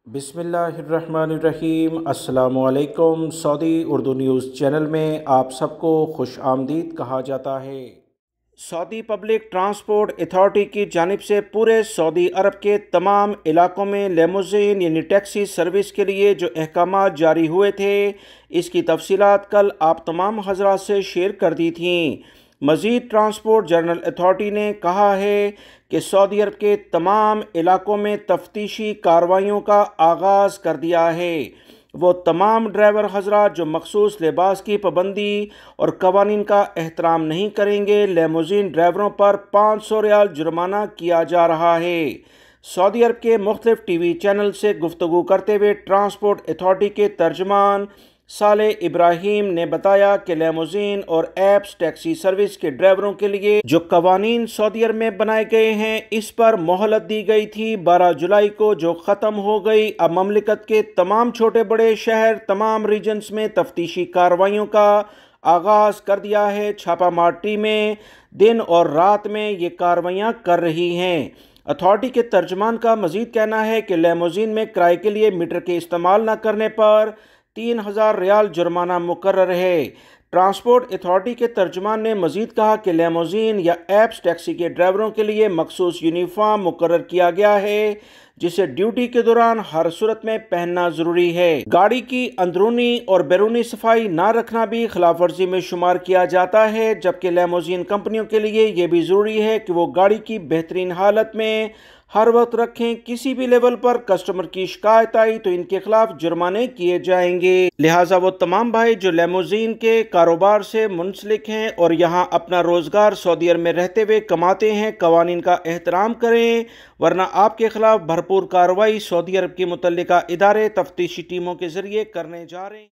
बिस्मिल्लाहिर्रहमानिर्रहीम। अस्सलामुअलैकुम। Saudi Urdu news channel में आप सबको खुश आमदीद कहा जाता है। सऊदी पब्लिक ट्रांसपोर्ट अथॉरिटी की जानिब से पूरे सऊदी अरब के तमाम इलाकों में लेमोज़ीन यानी टैक्सी सर्विस के लिए जो अहकामात जारी हुए थे, इसकी तफसीलात कल आप तमाम हज़रात से शेयर कर दी थीं। मज़ीद ट्रांसपोर्ट जनरल अथॉरिटी ने कहा है कि सऊदी अरब के तमाम इलाकों में तफ्तीशी कार्रवाइयों का आगाज़ कर दिया है। वो तमाम ड्राइवर हज़रात जो मखसूस लिबास की पाबंदी और कवानीन का एहतराम नहीं करेंगे, लेमोज़ीन ड्राइवरों पर 500 रियाल जुर्माना किया जा रहा है। सऊदी अरब के मुख्तलिफ टीवी चैनल से गुफ्तगू करते हुए ट्रांसपोर्ट अथॉरिटी के तर्जमान साले इब्राहिम ने बताया कि लेमोज़ीन और एप्स टैक्सी सर्विस के ड्राइवरों के लिए जो कवानीन सऊदी अरब में बनाए गए हैं, इस पर मोहलत दी गई थी 12 जुलाई को, जो ख़त्म हो गई। अब ममलिकत के तमाम छोटे बड़े शहर, तमाम रीजन्स में तफ्तीशी कार्रवाइयों का आगाज़ कर दिया है। छापामार टीमें दिन और रात में ये कार्रवाइयाँ कर रही हैं। अथॉरिटी के तर्जमान का मज़ीद कहना है कि लेमोज़ीन में किराए के लिए मीटर के इस्तेमाल न करने पर 3000 रियाल जुर्माना मुकर्रर है। ट्रांसपोर्ट अथॉरिटी के तर्जमान ने मजीद कहा कि लेमोज़ीन या एप्स टैक्सी के ड्राइवरों के लिए मखसूस यूनिफॉर्म मुकर्रर किया गया है, जिसे ड्यूटी के दौरान हर सूरत में पहनना ज़रूरी है। गाड़ी की अंदरूनी और बैरूनी सफाई ना रखना भी खिलाफ वर्जी में शुमार किया जाता है, जबकि लेमोज़ीन कंपनियों के लिए यह भी ज़रूरी है कि वो गाड़ी की बेहतरीन हालत में हर वक्त रखें। किसी भी लेवल पर कस्टमर की शिकायत आई तो इनके खिलाफ जुर्माने किए जाएंगे। लिहाजा वो तमाम भाई जो लेमोज़ीन के कारोबार से मुंसलिक हैं और यहाँ अपना रोजगार सऊदी अरब में रहते हुए कमाते हैं, कवानीन का एहतराम करें, वरना आपके खिलाफ भरपूर कार्रवाई सऊदी अरब के मुतल्लिका इदारे तफ्तीशी टीमों के जरिए करने जा रहे हैं।